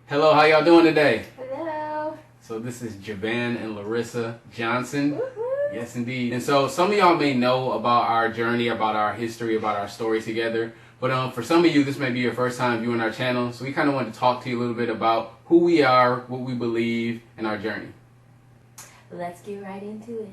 Hello, how y'all doing today? Hello. So this is Javan and LaRissa Johnson. Woo-hoo. Yes, indeed. And so some of y'all may know about our journey, about our history, about our story together. But for some of you, this may be your first time viewing our channel. So we kind of want to talk to you a little bit about who we are, what we believe, and our journey. Let's get right into it.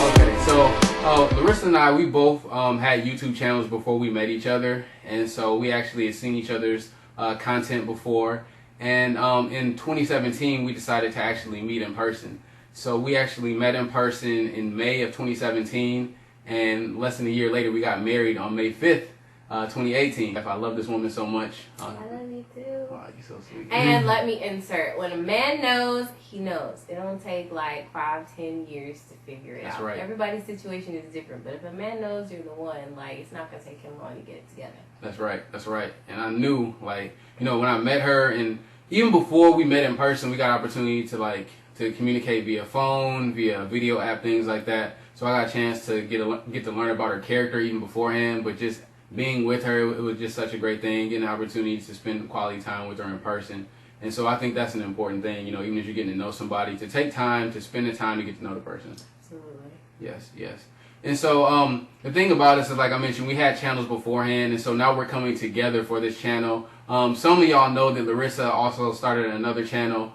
Okay, so LaRissa and I, we both had YouTube channels before we met each other. And so we actually had seen each other's content before. And in 2017, we decided to actually meet in person. So we actually met in person in May of 2017. And less than a year later, we got married on May 5th, 2018. I love this woman so much. I love you too. Oh, you're so sweet. And let me insert, when a man knows, he knows. It don't take like 5-10 years to figure it out. That's right. Everybody's situation is different, but if a man knows you're the one, like, it's not going to take him long to get it together. That's right. That's right. And I knew, like, you know, when I met her, and even before we met in person, we got opportunity to communicate via phone, via video app, things like that. So I got a chance to get to learn about her character even beforehand, but just being with her, it was just such a great thing, getting an opportunity to spend quality time with her in person. And so I think that's an important thing, you know, even if you're getting to know somebody, to take time, to spend the time to get to know the person. Absolutely. Yes, yes. And so the thing about us is, like I mentioned, we had channels beforehand, and so now we're coming together for this channel. Some of y'all know that LaRissa also started another channel.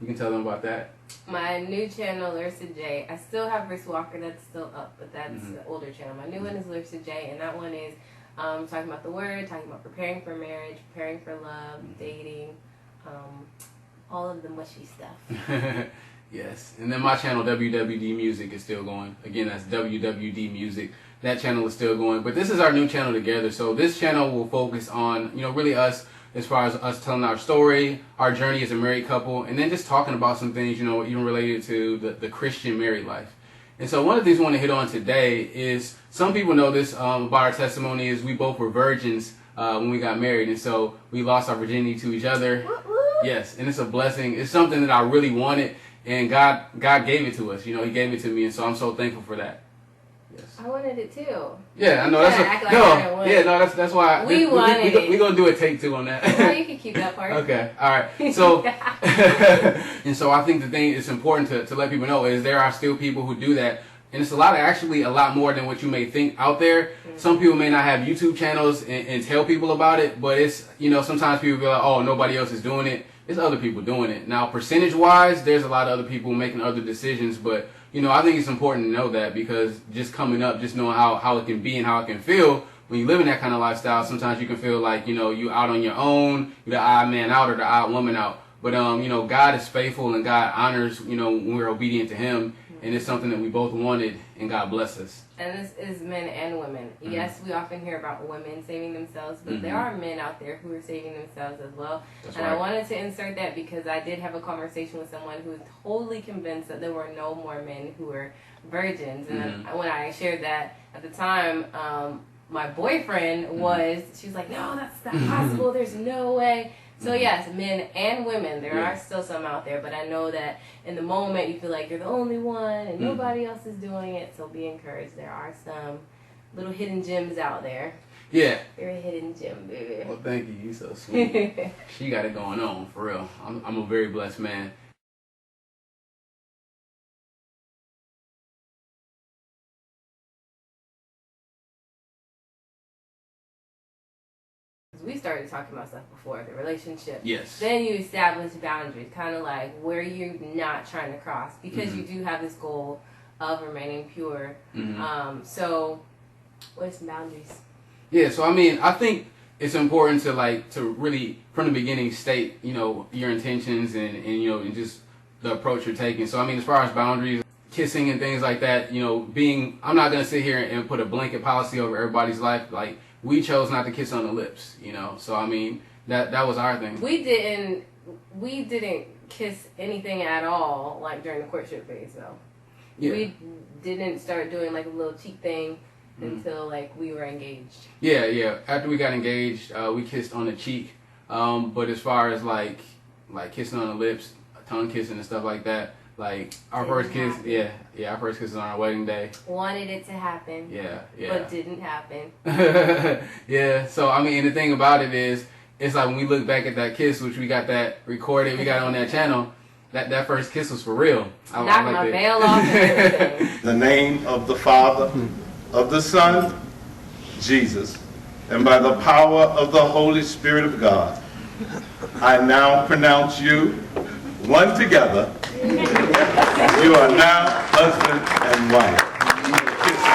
You can tell them about that. My new channel, LaRissa J. I still have Riss Walker, that's still up, but that's the older channel. My new one is LaRissa J, and that one is talking about the word, talking about preparing for marriage, preparing for love, dating, all of the mushy stuff. Yes. And then my channel, WWD Music, is still going. Again, that's WWD Music. That channel is still going. But this is our new channel together. So this channel will focus on, you know, really us, as far as us telling our story, our journey as a married couple, and then just talking about some things, you know, even related to the Christian married life. And so one of the things we want to hit on today is, some people know this about our testimony, is we both were virgins when we got married. And so we lost our virginity to each other. Yes, and it's a blessing. It's something that I really wanted, and God gave it to us. You know, He gave it to me, and so I'm so thankful for that. Yes. I wanted it too. Yeah, I know. That's why we wanted it. We're gonna do a take 2 on that. Well, you can keep that part. Okay, all right. So, and so I think the thing it's important to let people know is there are still people who do that, and it's actually a lot more than what you may think out there. Mm-hmm. Some people may not have YouTube channels and tell people about it, but it's, you know, sometimes people be like, oh, nobody else is doing it. There's other people doing it. Now, percentage-wise, there's a lot of other people making other decisions, but, you know, I think it's important to know that, because just coming up, just knowing how it can be and how it can feel when you live in that kind of lifestyle, sometimes you can feel like, you know, you out on your own, you're the odd man out or the odd woman out. But, you know, God is faithful, and God honors, you know, when we're obedient to Him, and it's something that we both wanted, and God bless us. And this is men and women. Mm-hmm. Yes, we often hear about women saving themselves, but there are men out there who are saving themselves as well. That's and right. I wanted to insert that because I did have a conversation with someone who was totally convinced that there were no more men who were virgins. And when I shared that at the time, my boyfriend she was like, no, that's not possible. There's no way. So yes, men and women, there are still some out there, but I know that in the moment you feel like you're the only one and nobody else is doing it, so be encouraged. There are some little hidden gems out there. Yeah. You're a hidden gem, baby. Well, thank you. You're so sweet. She got it going on, for real. I'm a very blessed man. We started talking about stuff before, the relationship. Yes. Then you establish boundaries, kind of like where you're not trying to cross, because you do have this goal of remaining pure. So what are some boundaries? Yeah, so I mean, I think it's important to really, from the beginning, state, you know, your intentions and you know, and just the approach you're taking. So I mean, as far as boundaries, kissing and things like that, you know, I'm not going to sit here and put a blanket policy over everybody's life. Like, we chose not to kiss on the lips, you know. So I mean, that was our thing. We didn't kiss anything at all, like during the courtship phase, though. Yeah. We didn't start doing like a little cheek thing until like we were engaged. Yeah. After we got engaged, we kissed on the cheek. But as far as like kissing on the lips, tongue kissing and stuff like that, Like our Didn't first kiss, happen. yeah, our first kiss was on our wedding day. Wanted it to happen. Yeah. But didn't happen. Yeah. So I mean, and the thing about it is, it's like when we look back at that kiss, which we got that recorded, we got on that channel. That first kiss was for real. Knocked my veil off and everything. In the name of the Father, of the Son, Jesus, and by the power of the Holy Spirit of God, I now pronounce you one together. You are now husband and wife.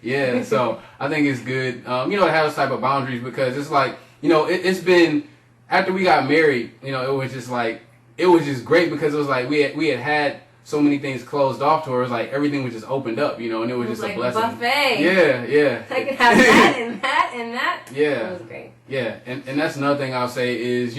Yeah, so I think it's good, to have this type of boundaries because it's like, it's been, after we got married, it was just like, it was just great because it was like we had so many things closed off to her. It was like everything was just opened up, and it was just like a blessing. Buffet. Yeah. I could have that and that and that. Yeah. It was great. Yeah, and that's another thing I'll say is,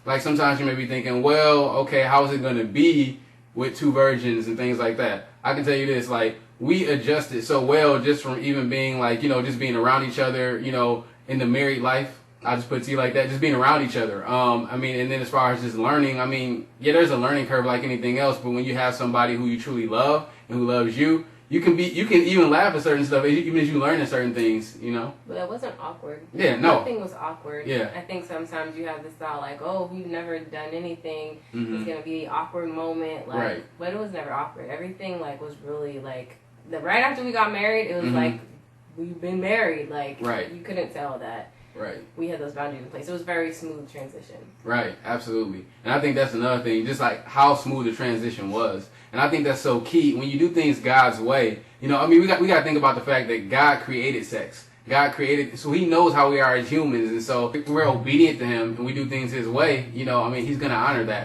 like sometimes you may be thinking, well, okay, how is it going to be with two virgins and things like that? I can tell you this, like, we adjusted so well just from even being like, just being around each other, in the married life. I just put it to you like that, just being around each other. And then as far as just learning, there's a learning curve like anything else, but when you have somebody who you truly love and who loves you, you can even laugh at certain stuff, even as you learn at certain things, But that wasn't awkward. Yeah, no. Nothing was awkward. Yeah. I think sometimes you have this thought like, oh, if you've never done anything, Mm-hmm. it's gonna be an awkward moment. Like, Right. But it was never awkward. Everything was really right after we got married, it was Mm-hmm. like we've been married. Right. You couldn't tell that. Right. We had those boundaries in place. It was a very smooth transition. Right, absolutely. And I think that's another thing, just like how smooth the transition was. And I think that's so key. When you do things God's way, we got to think about the fact that God created sex. God created, so he knows how we are as humans. And so if we're obedient to him and we do things his way, he's going to honor that.